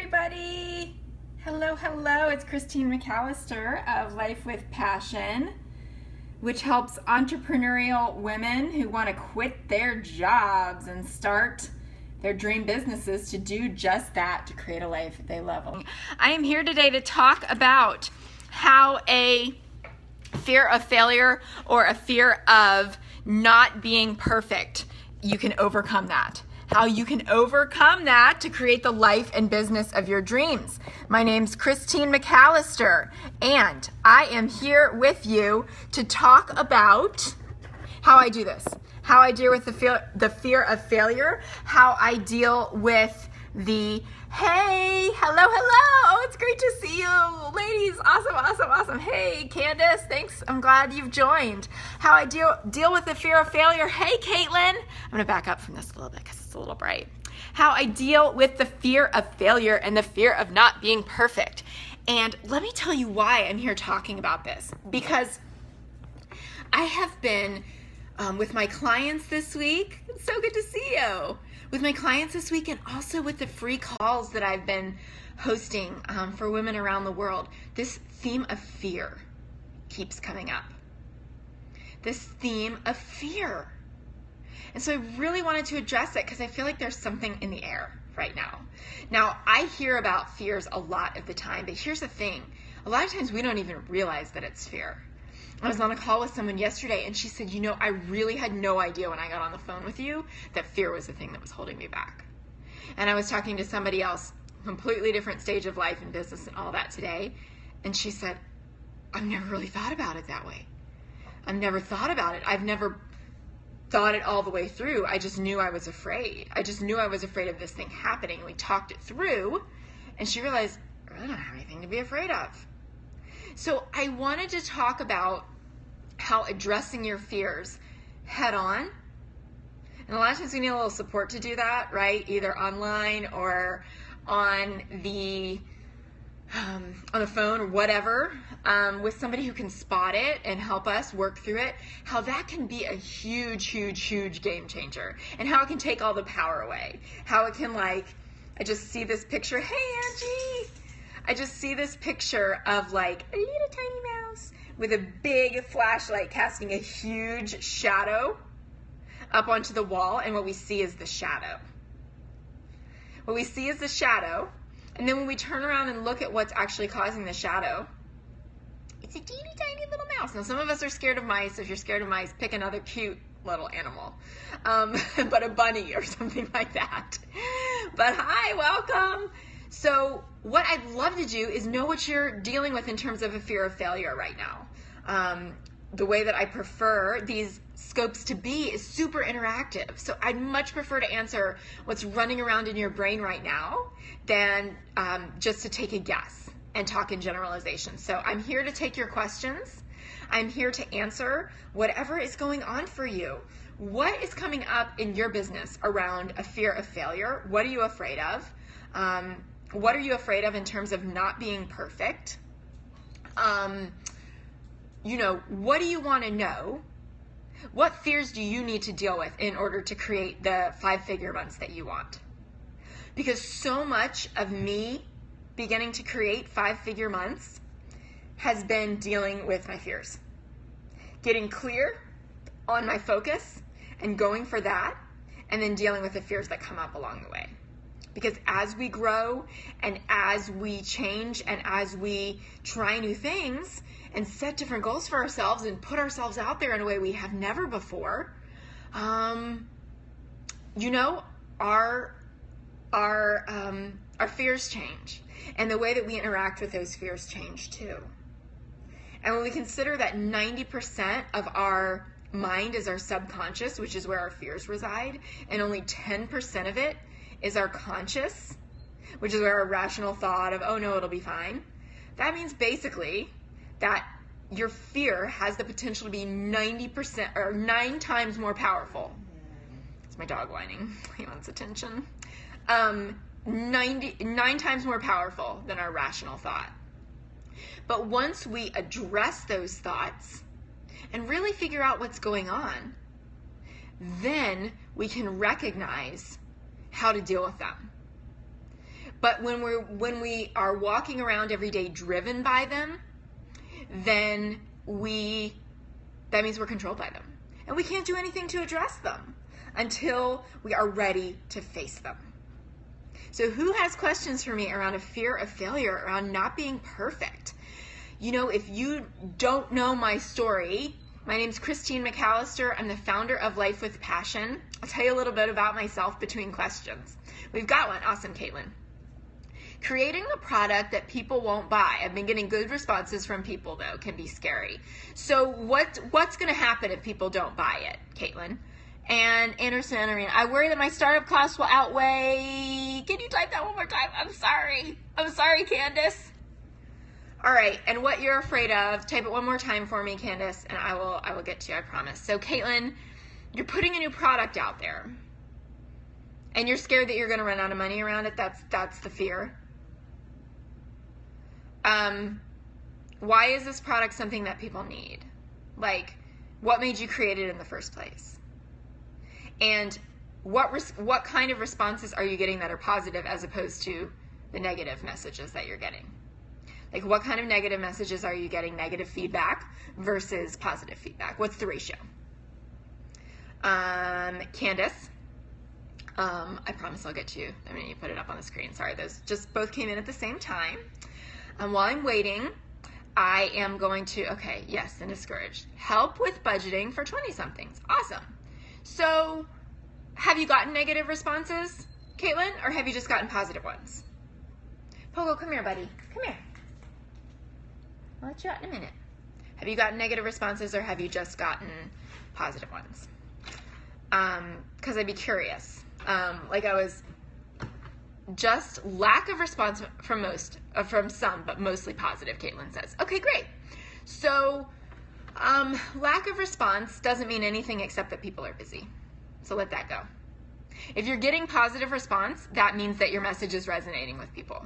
everybody. Hello. It's Christine McAlister of Life with Passion, which helps entrepreneurial women who want to quit their jobs and start their dream businesses to do just that, to create a life they love. I am here today to talk about how a fear of failure or a fear of not being perfect, you can overcome that. How you can overcome that to create the life and business of your dreams. My name's Christine McAlister, and I am here with you to talk about how I do this, how I deal with the fear of failure, how I deal with the hey, hello, oh, it's great to see you, ladies, awesome. Hey, Candace, thanks, I'm glad you've joined. How I deal with the fear of failure. Hey, Caitlin, I'm gonna back up from this a little bit because it's a little bright. How I deal with the fear of failure and the fear of not being perfect. And let me tell you why I'm here talking about this, because I have been with my clients this week. It's so good to see you. With my clients this week, and also with the free calls that I've been hosting for women around the world, this theme of fear keeps coming up. This theme of fear. And so I really wanted to address it because I feel like there's something in the air right now. Now, I hear about fears a lot of the time, but here's the thing. A lot of times we don't even realize that it's fear. I was on a call with someone yesterday, and she said, I really had no idea when I got on the phone with you that fear was the thing that was holding me back. And I was talking to somebody else, completely different stage of life and business and all that today, and she said, I've never really thought about it that way. I've never thought about it. I've never thought it all the way through. I just knew I was afraid. I just knew I was afraid of this thing happening. We talked it through, and she realized, I really don't have anything to be afraid of. So I wanted to talk about how addressing your fears head on. And a lot of times we need a little support to do that, right? Either online or on the phone or whatever, with somebody who can spot it and help us work through it. How that can be a huge game changer, and how it can take all the power away. How it can, I just see this picture. Hey, Angie! I just see this picture of a little tiny mouse with a big flashlight casting a huge shadow up onto the wall, and what we see is the shadow. What we see is the shadow, and then when we turn around and look at what's actually causing the shadow, it's a teeny tiny little mouse. Now, some of us are scared of mice. If you're scared of mice, pick another cute little animal, but a bunny or something like that. But hi, welcome. So what I'd love to do is know what you're dealing with in terms of a fear of failure right now. The way that I prefer these scopes to be is super interactive. So I'd much prefer to answer what's running around in your brain right now than just to take a guess and talk in generalization. So I'm here to take your questions. I'm here to answer whatever is going on for you. What is coming up in your business around a fear of failure? What are you afraid of? What are you afraid of in terms of not being perfect? What do you want to know? What fears do you need to deal with in order to create the 5-figure months that you want? Because so much of me beginning to create 5-figure months has been dealing with my fears. Getting clear on my focus and going for that, and then dealing with the fears that come up along the way. Because as we grow and as we change and as we try new things and set different goals for ourselves and put ourselves out there in a way we have never before, our fears change. And the way that we interact with those fears change too. And when we consider that 90% of our mind is our subconscious, which is where our fears reside, and only 10% of it is our conscious, which is where our rational thought of, oh no, it'll be fine. That means basically that your fear has the potential to be 90% or 9 times more powerful. It's my dog whining. He wants attention. 9 times more powerful than our rational thought. But once we address those thoughts and really figure out what's going on, then we can recognize how to deal with them. But when we are walking around every day driven by them, then that means we're controlled by them. And we can't do anything to address them until we are ready to face them. So who has questions for me around a fear of failure, around not being perfect? You know, if you don't know my story, my name's Christine McAlister. I'm the founder of Life with Passion. I'll tell you a little bit about myself between questions. We've got one. Awesome, Caitlin. Creating a product that people won't buy. I've been getting good responses from people, though. Can be scary. So what's going to happen if people don't buy it, Caitlin? And Anderson, I worry that my startup costs will outweigh. Can you type that one more time? I'm sorry, Candace. All right, and what you're afraid of, type it one more time for me, Candace, and I will get to you, I promise. So Caitlin, you're putting a new product out there, and you're scared that you're going to run out of money around it. That's the fear. Why is this product something that people need? Like, what made you create it in the first place? And what kind of responses are you getting that are positive as opposed to the negative messages that you're getting? Like, what kind of negative messages are you getting? Negative feedback versus positive feedback. What's the ratio? Candace, I promise I'll get to you. I mean, you put it up on the screen. Sorry, those just both came in at the same time. While I'm waiting, I am going to, okay, yes, and discouraged. Help with budgeting for 20-somethings. Awesome. So, have you gotten negative responses, Caitlin, or have you just gotten positive ones? Pogo, come here, buddy. Come here. I'll let you out in a minute. Have you gotten negative responses or have you just gotten positive ones? Because I'd be curious. Like I was just lack of response from some, but mostly positive, Caitlin says. Okay, great. So lack of response doesn't mean anything except that people are busy. So let that go. If you're getting positive response, that means that your message is resonating with people.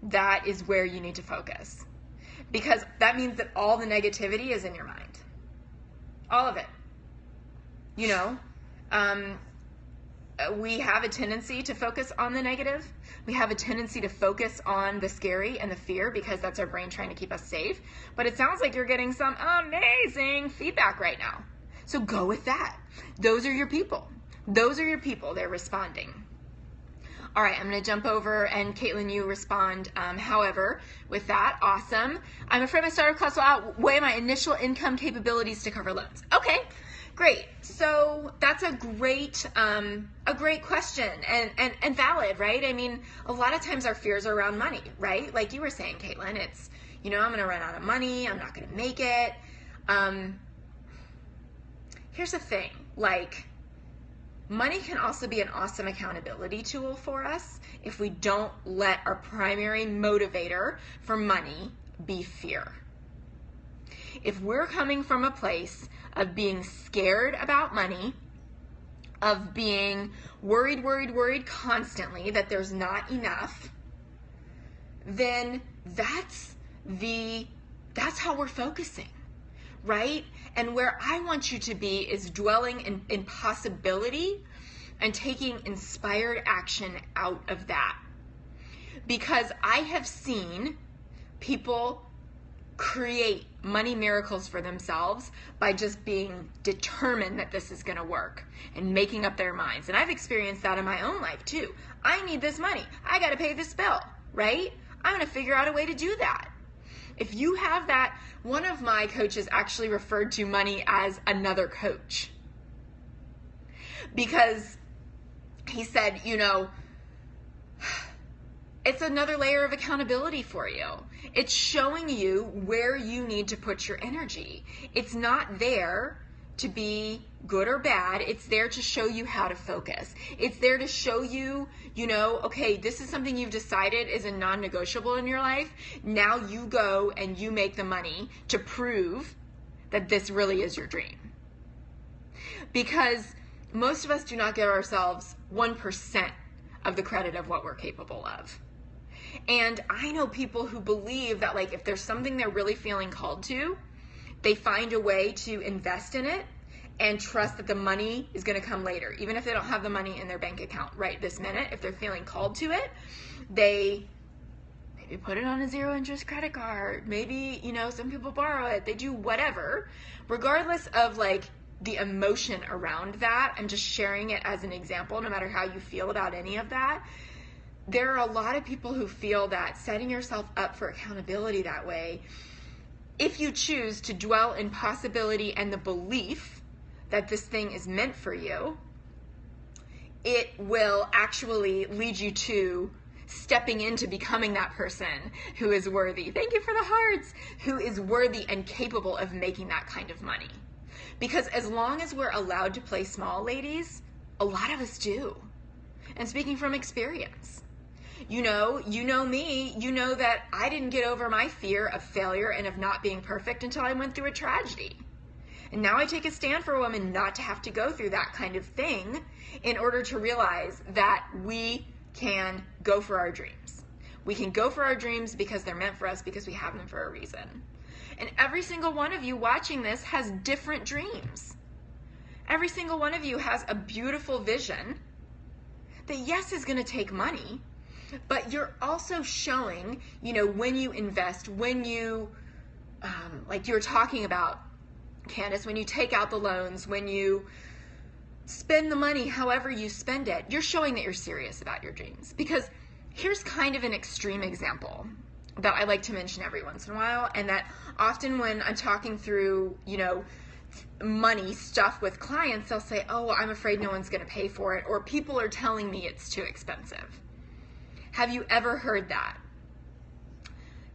That is where you need to focus, because that means that all the negativity is in your mind. All of it. You know, we have a tendency to focus on the negative. We have a tendency to focus on the scary and the fear because that's our brain trying to keep us safe. But it sounds like you're getting some amazing feedback right now. So go with that. Those are your people. Those are your people. They're responding. All right, I'm going to jump over, and Caitlin, you respond, however, with that. Awesome. I'm afraid my startup costs will outweigh my initial income capabilities to cover loans. Okay, great. So that's a great question and valid, right? I mean, a lot of times our fears are around money, right? Like you were saying, Caitlin, it's, you know, I'm going to run out of money. I'm not going to make it. Here's the thing, like, money can also be an awesome accountability tool for us if we don't let our primary motivator for money be fear. If we're coming from a place of being scared about money, of being worried constantly that there's not enough, then that's how we're focusing, right? And where I want you to be is dwelling in possibility and taking inspired action out of that. Because I have seen people create money miracles for themselves by just being determined that this is going to work and making up their minds. And I've experienced that in my own life too. I need this money. I got to pay this bill, right? I'm going to figure out a way to do that. If you have that, one of my coaches actually referred to money as another coach. Because he said, you know, it's another layer of accountability for you. It's showing you where you need to put your energy. It's not there to be good or bad. It's there to show you how to focus. It's there to show you, you know, okay, this is something you've decided is a non-negotiable in your life. Now you go and you make the money to prove that this really is your dream. Because most of us do not give ourselves 1% of the credit of what we're capable of. And I know people who believe that, like, if there's something they're really feeling called to, they find a way to invest in it and trust that the money is going to come later. Even if they don't have the money in their bank account right this minute, if they're feeling called to it, they maybe put it on a zero interest credit card. Maybe, you know, some people borrow it. They do whatever. Regardless of like the emotion around that, I'm just sharing it as an example, no matter how you feel about any of that. There are a lot of people who feel that setting yourself up for accountability that way, if you choose to dwell in possibility and the belief that this thing is meant for you, it will actually lead you to stepping into becoming that person who is worthy. Thank you for the hearts. Who is worthy and capable of making that kind of money. Because as long as we're allowed to play small, ladies, a lot of us do. And speaking from experience, you know me, you know that I didn't get over my fear of failure and of not being perfect until I went through a tragedy. And now I take a stand for a woman not to have to go through that kind of thing in order to realize that we can go for our dreams. We can go for our dreams because they're meant for us, because we have them for a reason. And every single one of you watching this has different dreams. Every single one of you has a beautiful vision that, yes, is going to take money, but you're also showing, you know, when you invest, when you, like you were talking about, Candace, when you take out the loans, when you spend the money however you spend it, you're showing that you're serious about your dreams. Because here's kind of an extreme example that I like to mention every once in a while, and that often when I'm talking through, you know, money stuff with clients, they'll say, oh, I'm afraid no one's going to pay for it, or people are telling me it's too expensive. Have you ever heard that?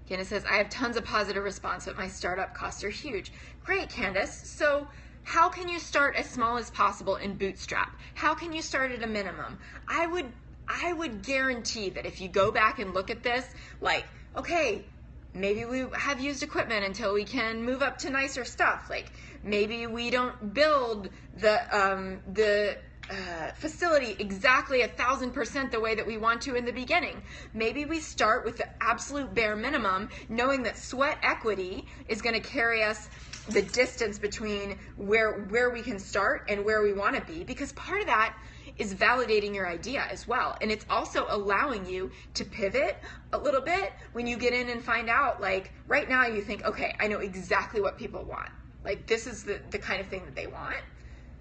Candace says, I have tons of positive response, but my startup costs are huge. Great, Candace. So how can you start as small as possible in Bootstrap? How can you start at a minimum? I would guarantee that if you go back and look at this, like, okay, maybe we have used equipment until we can move up to nicer stuff. Like, maybe we don't build the facility exactly 1,000% the way that we want to in the beginning. Maybe we start with the absolute bare minimum, knowing that sweat equity is going to carry us the distance between where we can start and where we want to be, because part of that is validating your idea as well. And it's also allowing you to pivot a little bit when you get in and find out, like, right now you think, okay, I know exactly what people want. Like, this is the kind of thing that they want.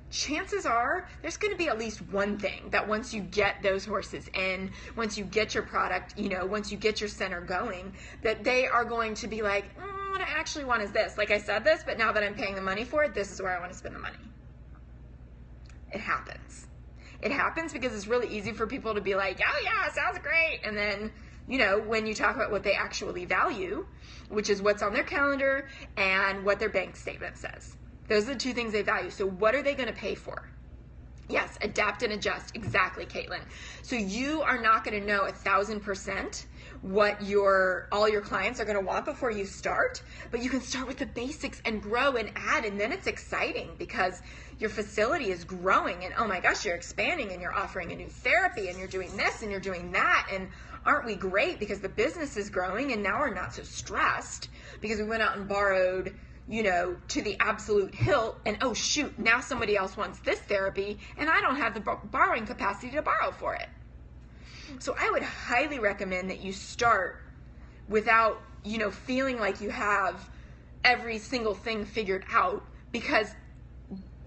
Chances are there's going to be at least one thing that once you get those horses in, once you get your product, you know, once you get your center going, that they are going to be like, what I actually want is this. Like, I said this, but now that I'm paying the money for it, this is where I want to spend the money. It happens. It happens because it's really easy for people to be like, oh yeah, sounds great. And then, you know, when you talk about what they actually value, which is what's on their calendar and what their bank statement says. Those are the two things they value. So what are they going to pay for? Yes, adapt and adjust. Exactly, Caitlin. So you are not going to know 1,000% what all your clients are going to want before you start, but you can start with the basics and grow and add, and then it's exciting because your facility is growing and, oh my gosh, you're expanding and you're offering a new therapy and you're doing this and you're doing that, and aren't we great because the business is growing and now we're not so stressed because we went out and borrowed, you know, to the absolute hilt, and oh shoot, now somebody else wants this therapy and I don't have the borrowing capacity to borrow for it. So I would highly recommend that you start without, you know, feeling like you have every single thing figured out, because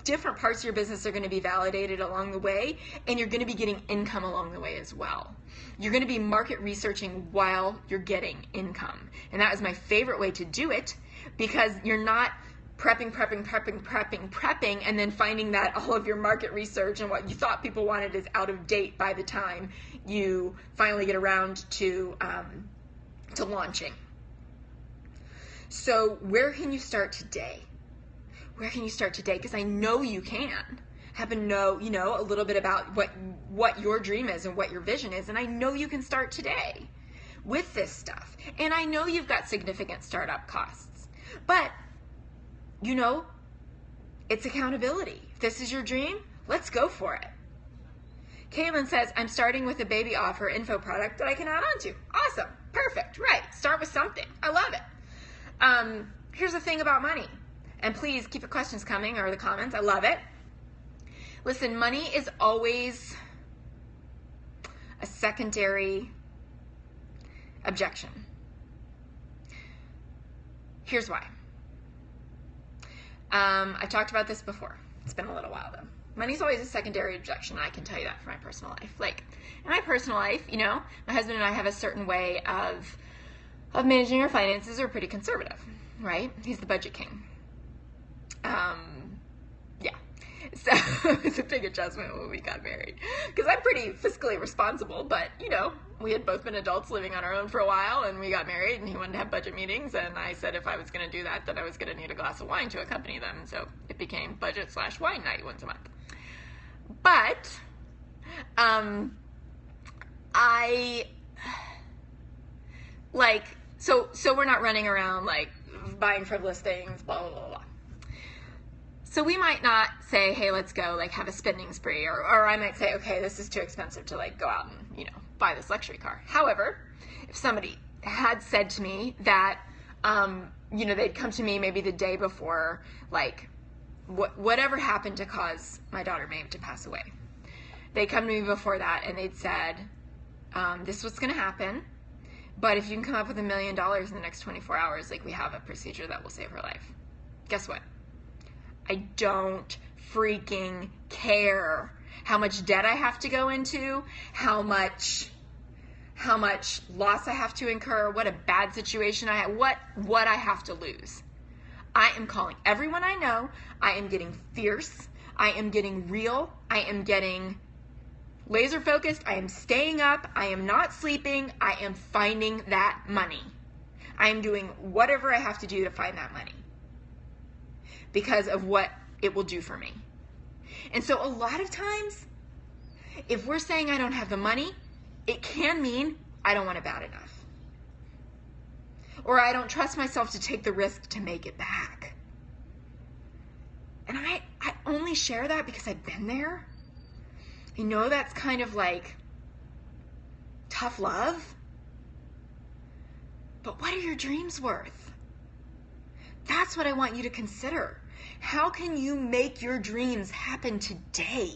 different parts of your business are going to be validated along the way, and you're going to be getting income along the way as well. You're going to be market researching while you're getting income. And that is my favorite way to do it, because you're not prepping, and then finding that all of your market research and what you thought people wanted is out of date by the time you finally get around to launching. So where can you start today? Where can you start today? Because I know you can. Happen to know, you know, a little bit about what your dream is and what your vision is, and I know you can start today with this stuff. And I know you've got significant startup costs, but you know, it's accountability. If this is your dream, let's go for it. Caitlin says, I'm starting with a baby offer info product that I can add on to. Awesome. Perfect. Right. Start with something. I love it. Here's the thing about money. And please keep your questions coming, or the comments. I love it. Listen, money is always a secondary objection. Here's why. I talked about this before. It's been a little while though. Money's always a secondary objection. I can tell you that from my personal life. Like, in my personal life, you know, my husband and I have a certain way of managing our finances. We're pretty conservative, right? He's the budget king. Yeah. So it's a big adjustment when we got married, because I'm pretty fiscally responsible, but you know, we had both been adults living on our own for a while, and we got married, and he wanted to have budget meetings, and I said if I was going to do that, then I was going to need a glass of wine to accompany them, so it became budget/wine night once a month. But I like, so we're not running around like buying frivolous things, blah blah blah blah. So we might not say, hey, let's go like have a spending spree, or I might say, okay, this is too expensive to like go out and, you know, buy this luxury car. However, if somebody had said to me that, you know, they'd come to me maybe the day before, like whatever happened to cause my daughter Maeve to pass away, they'd come to me before that and they'd said, this is what's going to happen, but if you can come up with $1 million in the next 24 hours, like we have a procedure that will save her life. Guess what? I don't freaking care how much debt I have to go into, how much loss I have to incur, what a bad situation I have, what I have to lose. I am calling everyone I know. I am getting fierce. I am getting real. I am getting laser focused. I am staying up. I am not sleeping. I am finding that money. I am doing whatever I have to do to find that money, because of what it will do for me. And so a lot of times, if we're saying I don't have the money, it can mean I don't want it bad enough, or I don't trust myself to take the risk to make it back. And I only share that because I've been there. You know, that's kind of like tough love. But what are your dreams worth? That's what I want you to consider. How can you make your dreams happen today?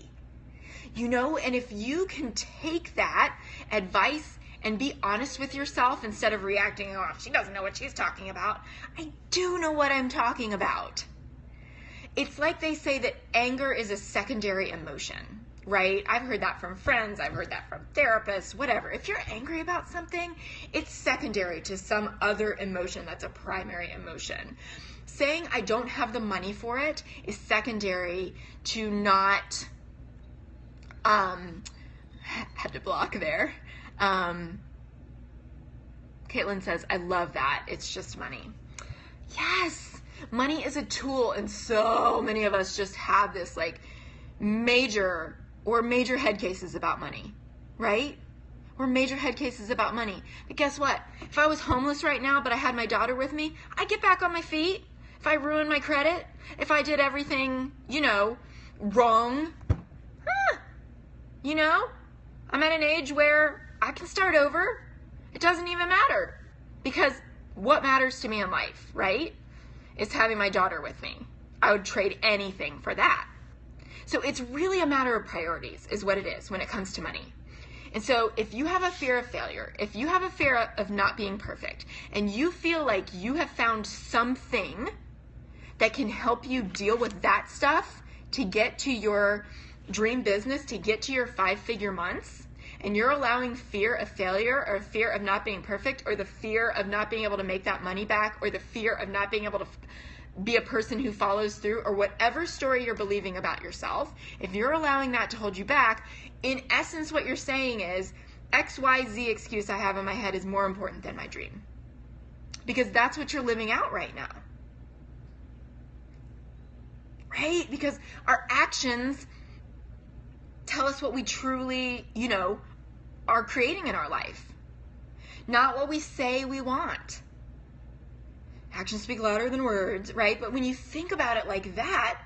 You know, and if you can take that advice and be honest with yourself instead of reacting, oh, she doesn't know what she's talking about. I do know what I'm talking about. It's like they say that anger is a secondary emotion, right? I've heard that from friends. I've heard that from therapists, whatever. If you're angry about something, it's secondary to some other emotion that's a primary emotion. Saying I don't have the money for it is secondary to not, had to block there. Caitlin says, I love that. It's just money. Yes, money is a tool, and so many of us just have this like major head cases about money, right? Or major head cases about money. But guess what? If I was homeless right now, but I had my daughter with me, I'd get back on my feet. If I ruined my credit, if I did everything, you know, wrong, you know, I'm at an age where I can start over. It doesn't even matter, because what matters to me in life, right, is having my daughter with me. I would trade anything for that. So it's really a matter of priorities is what it is when it comes to money. And so if you have a fear of failure, if you have a fear of not being perfect, and you feel like you have found something that can help you deal with that stuff to get to your dream business, to get to your 5-figure months, and you're allowing fear of failure, or fear of not being perfect, or the fear of not being able to make that money back, or the fear of not being able to be a person who follows through, or whatever story you're believing about yourself, if you're allowing that to hold you back, in essence what you're saying is XYZ excuse I have in my head is more important than my dream. Because that's what you're living out right now. Right? Because our actions tell us what we truly, you know, are creating in our life. Not what we say we want. Actions speak louder than words, right? But when you think about it like that,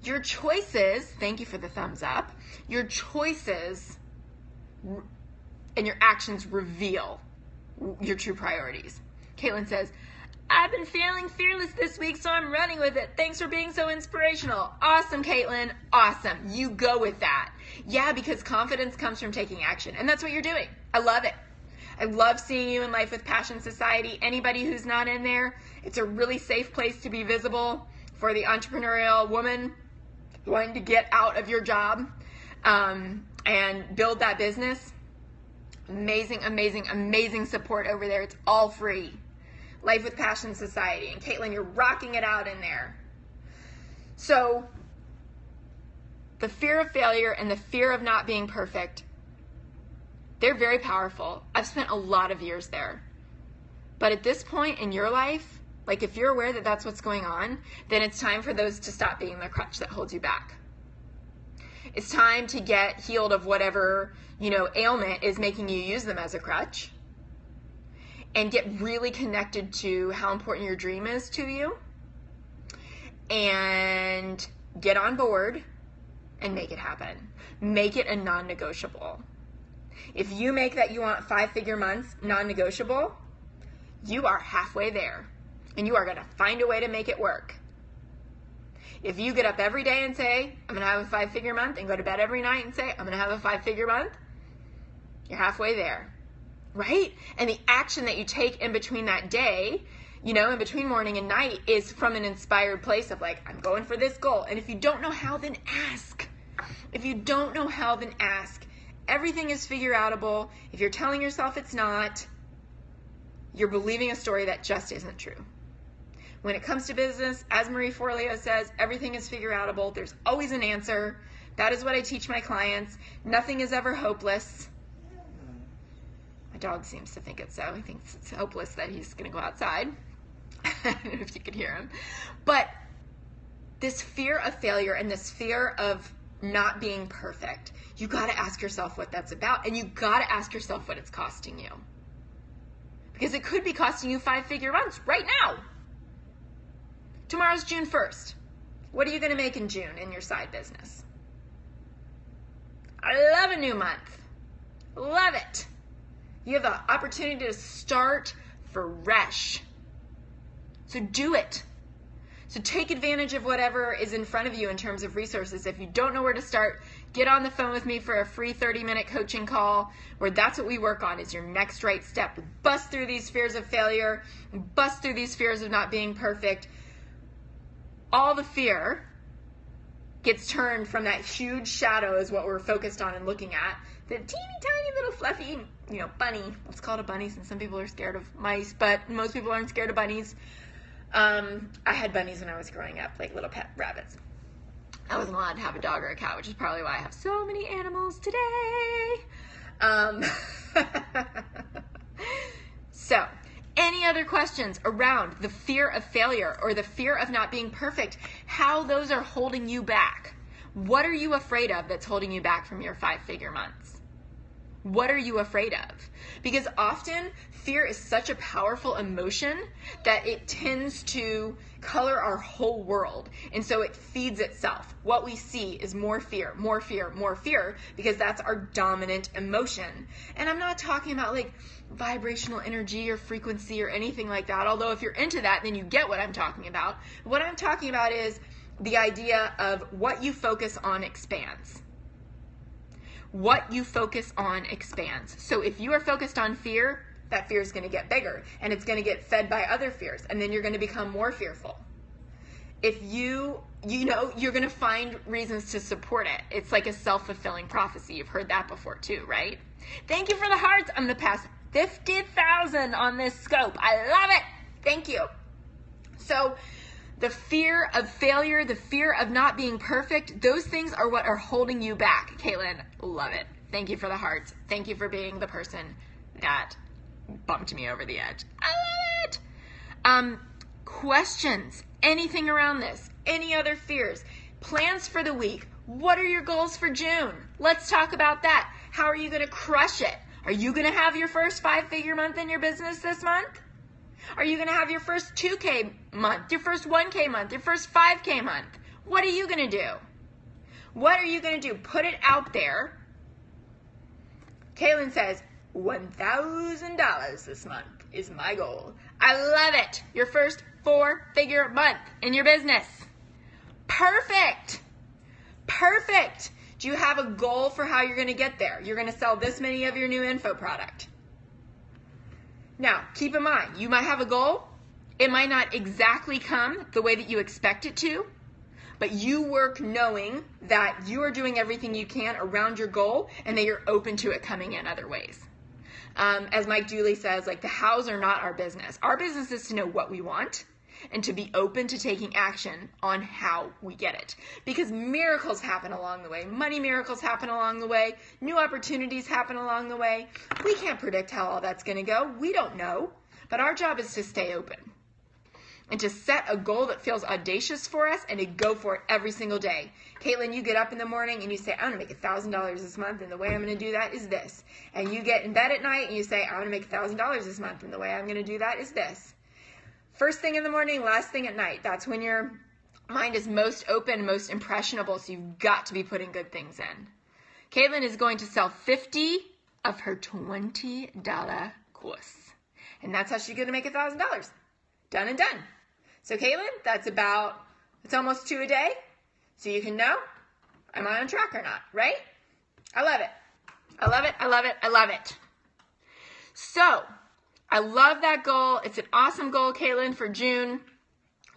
your choices, thank you for the thumbs up, your choices and your actions reveal your true priorities. Caitlin says, I've been feeling fearless this week, so I'm running with it. Thanks for being so inspirational. Awesome, Caitlin. Awesome. You go with that. Yeah, because confidence comes from taking action, and that's what you're doing. I love it. I love seeing you in Life with Passion Society. Anybody who's not in there, it's a really safe place to be visible for the entrepreneurial woman wanting to get out of your job and build that business. Amazing, amazing, amazing support over there. It's all free. Life with Passion Society. And Caitlin, you're rocking it out in there. So the fear of failure and the fear of not being perfect, they're very powerful. I've spent a lot of years there. But at this point in your life, like if you're aware that that's what's going on, then it's time for those to stop being the crutch that holds you back. It's time to get healed of whatever, ailment is making you use them as a crutch, and get really connected to how important your dream is to you, and get on board and make it happen. Make it a non-negotiable. If you make that you want 5-figure months non-negotiable, you are halfway there, and you are going to find a way to make it work. If you get up every day and say, I'm going to have a 5-figure month, and go to bed every night and say, I'm going to have a 5-figure month, you're halfway there, right? And the action that you take in between that day, in between morning and night, is from an inspired place of like, I'm going for this goal. And if you don't know how, then ask. If you don't know how, then ask. Everything is figure-outable. If you're telling yourself it's not, you're believing a story that just isn't true. When it comes to business, as Marie Forleo says, everything is figure-outable. There's always an answer. That is what I teach my clients. Nothing is ever hopeless. My dog seems to think it's so. He thinks it's hopeless that he's going to go outside. I don't know if you could hear him. But this fear of failure and this fear of not being perfect, you got to ask yourself what that's about, and you got to ask yourself what it's costing you. Because it could be costing you 5-figure months right now. Tomorrow's June 1st. What are you going to make in June in your side business? I love a new month. Love it. You have the opportunity to start fresh. So do it. So take advantage of whatever is in front of you in terms of resources. If you don't know where to start, get on the phone with me for a free 30-minute coaching call, where that's what we work on, is your next right step. We bust through these fears of failure, bust through these fears of not being perfect. All the fear gets turned from that huge shadow is what we're focused on and looking at. The teeny tiny little fluffy, bunny. Let's call it a bunny since some people are scared of mice, but most people aren't scared of bunnies. I had bunnies when I was growing up, like little pet rabbits. I wasn't allowed to have a dog or a cat, which is probably why I have so many animals today. So, any other questions around the fear of failure or the fear of not being perfect? How those are holding you back? What are you afraid of that's holding you back from your 5-figure months? What are you afraid of? Because often fear is such a powerful emotion that it tends to color our whole world. And so it feeds itself. What we see is more fear, more fear, more fear, because that's our dominant emotion. And I'm not talking about like vibrational energy or frequency or anything like that. Although if you're into that, then you get what I'm talking about. What I'm talking about is the idea of what you focus on expands. What you focus on expands. So if you are focused on fear, that fear is going to get bigger, and it's going to get fed by other fears, and then you're going to become more fearful. If you're going to find reasons to support it. It's like a self-fulfilling prophecy. You've heard that before too, right? Thank you for the hearts. I'm the past 50,000 on this scope. I love it. Thank you. So the fear of failure, the fear of not being perfect, those things are what are holding you back. Caitlin, love it. Thank you for the hearts. Thank you for being the person that bumped me over the edge. I love it. Questions, anything around this, any other fears, plans for the week. What are your goals for June? Let's talk about that. How are you going to crush it? Are you going to have your first 5-figure month in your business this month? Are you going to have your first 2K month, your first 1K month, your first 5K month? What are you going to do? What are you going to do? Put it out there. Kaylin says, $1,000 this month is my goal. I love it. Your first 4-figure month in your business. Perfect. Perfect. Do you have a goal for how you're going to get there? You're going to sell this many of your new info product. Now, keep in mind, you might have a goal. It might not exactly come the way that you expect it to, but you work knowing that you are doing everything you can around your goal and that you're open to it coming in other ways. As Mike Dooley says, like, the hows are not our business. Our business is to know what we want and to be open to taking action on how we get it. Because miracles happen along the way. Money miracles happen along the way. New opportunities happen along the way. We can't predict how all that's going to go. We don't know. But our job is to stay open and to set a goal that feels audacious for us and to go for it every single day. Caitlin, you get up in the morning and you say, I'm going to make $1,000 this month, and the way I'm going to do that is this. And you get in bed at night and you say, I'm going to make $1,000 this month, and the way I'm going to do that is this. First thing in the morning, last thing at night. That's when your mind is most open, most impressionable, so you've got to be putting good things in. Caitlin is going to sell 50 of her $20 course. And that's how she's going to make $1,000. Done and done. So Caitlin, it's almost 2 a day. So you can know, am I on track or not, right? I love it. I love it. I love it. I love it. So I love that goal. It's an awesome goal, Caitlin, for June.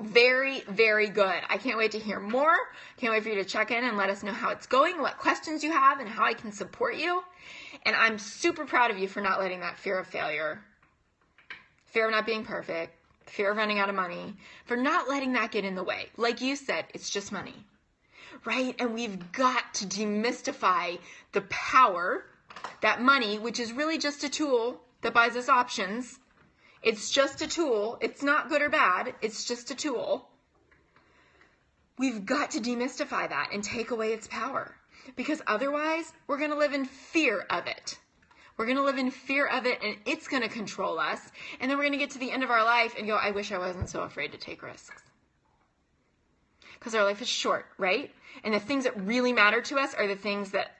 Very, very good. I can't wait to hear more. Can't wait for you to check in and let us know how it's going, what questions you have, and how I can support you. And I'm super proud of you for not letting that fear of failure, fear of not being perfect, fear of running out of money, for not letting that get in the way. Like you said, it's just money, right? And we've got to demystify the power that money, which is really just a tool that buys us options. It's just a tool. It's not good or bad. It's just a tool. We've got to demystify that and take away its power, because otherwise we're going to live in fear of it. We're going to live in fear of it, and it's going to control us. And then we're going to get to the end of our life and go, I wish I wasn't so afraid to take risks. Because our life is short, right? And the things that really matter to us are the things that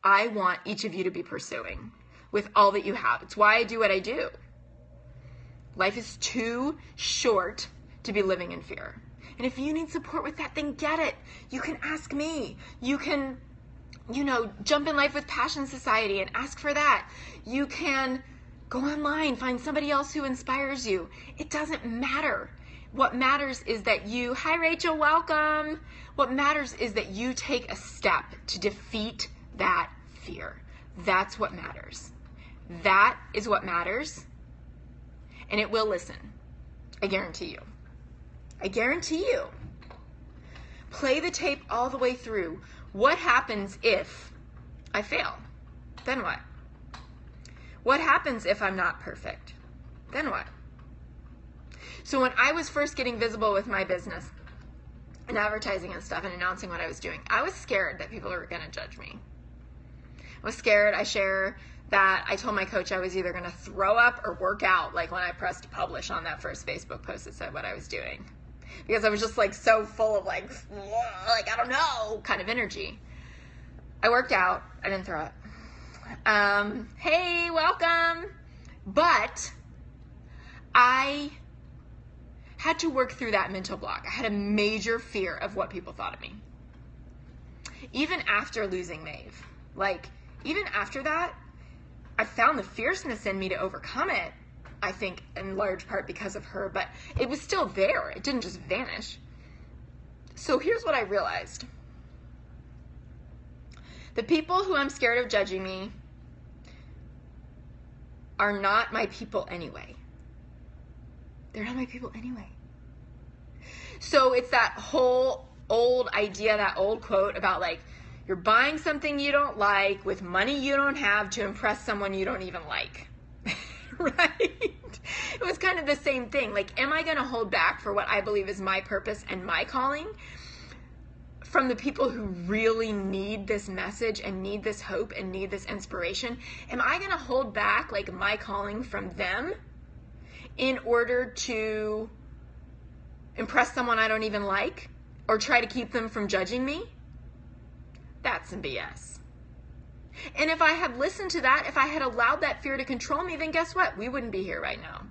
I want each of you to be pursuing with all that you have. It's why I do what I do. Life is too short to be living in fear. And if you need support with that, then get it. You can ask me. You can, jump in Life with Passion Society and ask for that. You can go online, find somebody else who inspires you. It doesn't matter. What matters is that you, hi Rachel, welcome. What matters is that you take a step to defeat that fear. That's what matters. That is what matters. And it will listen. I guarantee you. I guarantee you. Play the tape all the way through. What happens if I fail? Then what? What happens if I'm not perfect? Then what? So when I was first getting visible with my business and advertising and stuff and announcing what I was doing, I was scared that people were going to judge me. I was scared. I share that I told my coach I was either going to throw up or work out, like when I pressed publish on that first Facebook post that said what I was doing. Because I was just so full of I don't know, kind of energy. I worked out. I didn't throw up. Hey, welcome. But I had to work through that mental block. I had a major fear of what people thought of me. Even after losing Maeve. Even after that, I found the fierceness in me to overcome it. I think in large part because of her, but it was still there. It didn't just vanish. So here's what I realized. The people who I'm scared of judging me are not my people anyway. They're not my people anyway. So it's that whole old idea, that old quote about you're buying something you don't like with money you don't have to impress someone you don't even like. Right? It was kind of the same thing. Am I going to hold back for what I believe is my purpose and my calling from the people who really need this message and need this hope and need this inspiration? Am I going to hold back my calling from them in order to impress someone I don't even like or try to keep them from judging me? That's some BS. And if I had listened to that, if I had allowed that fear to control me, then guess what? We wouldn't be here right now.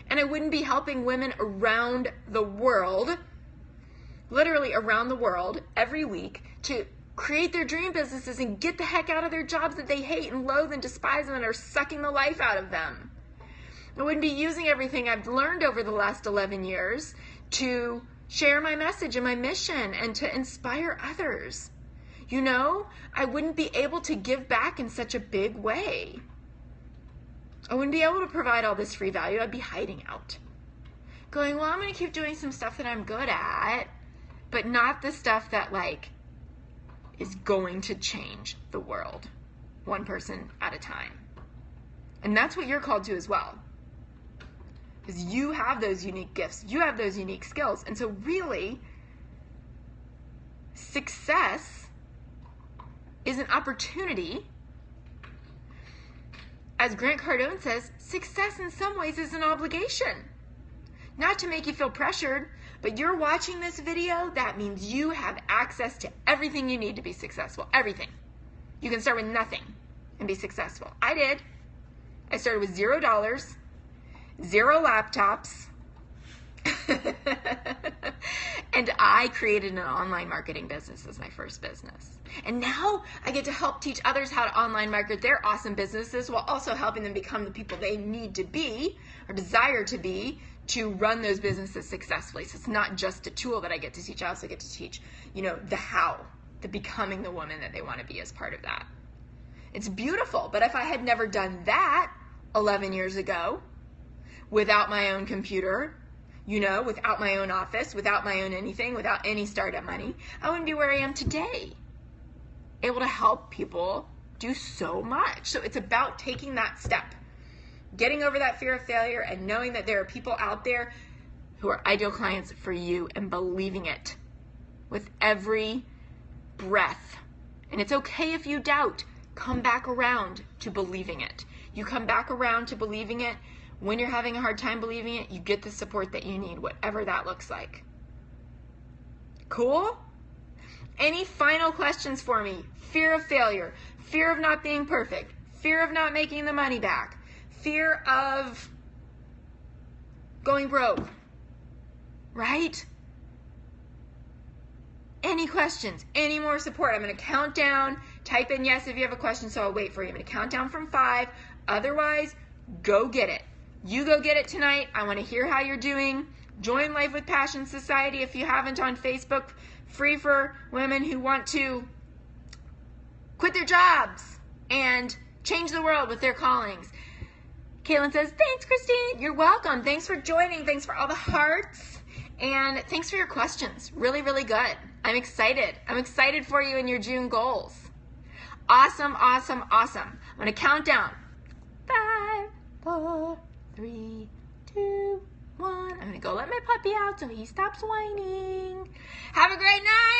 And I wouldn't be helping women around the world, literally around the world, every week to create their dream businesses and get the heck out of their jobs that they hate and loathe and despise and are sucking the life out of them. I wouldn't be using everything I've learned over the last 11 years to share my message and my mission and to inspire others. You know, I wouldn't be able to give back in such a big way. I wouldn't be able to provide all this free value. I'd be hiding out. Going, well, I'm going to keep doing some stuff that I'm good at, but not the stuff that like is going to change the world one person at a time. And that's what you're called to as well. Because you have those unique gifts. You have those unique skills. And so really, success is an opportunity. As Grant Cardone says, success in some ways is an obligation. Not to make you feel pressured, but you're watching this video, that means you have access to everything you need to be successful. Everything. You can start with nothing and be successful. I did. I started with $0, 0 laptops, and I created an online marketing business as my first business. And now I get to help teach others how to online market their awesome businesses while also helping them become the people they need to be or desire to be to run those businesses successfully. So it's not just a tool that I get to teach. I also get to teach, you know, the how, the becoming the woman that they want to be as part of that. It's beautiful. But if I had never done that 11 years ago, without my own computer, you know, without my own office, without my own anything, without any startup money, I wouldn't be where I am today. Able to help people do so much. So it's about taking that step, getting over that fear of failure and knowing that there are people out there who are ideal clients for you and believing it with every breath. And it's okay if you doubt. Come back around to believing it. You come back around to believing it. When you're having a hard time believing it, you get the support that you need, whatever that looks like. Cool? Any final questions for me? Fear of failure, fear of not being perfect, fear of not making the money back, fear of going broke, right? Any questions? Any more support? I'm going to count down. Type in yes if you have a question, so I'll wait for you. I'm going to count down from 5. Otherwise, go get it. You go get it tonight. I want to hear how you're doing. Join Life with Passion Society if you haven't on Facebook. Free for women who want to quit their jobs and change the world with their callings. Caitlin says, thanks, Christine. You're welcome. Thanks for joining. Thanks for all the hearts. And thanks for your questions. Really, really good. I'm excited. I'm excited for you and your June goals. Awesome, awesome, awesome. I'm going to count down. 5, 4, 3, 2, 1. I'm going to go let my puppy out so he stops whining. Have a great night.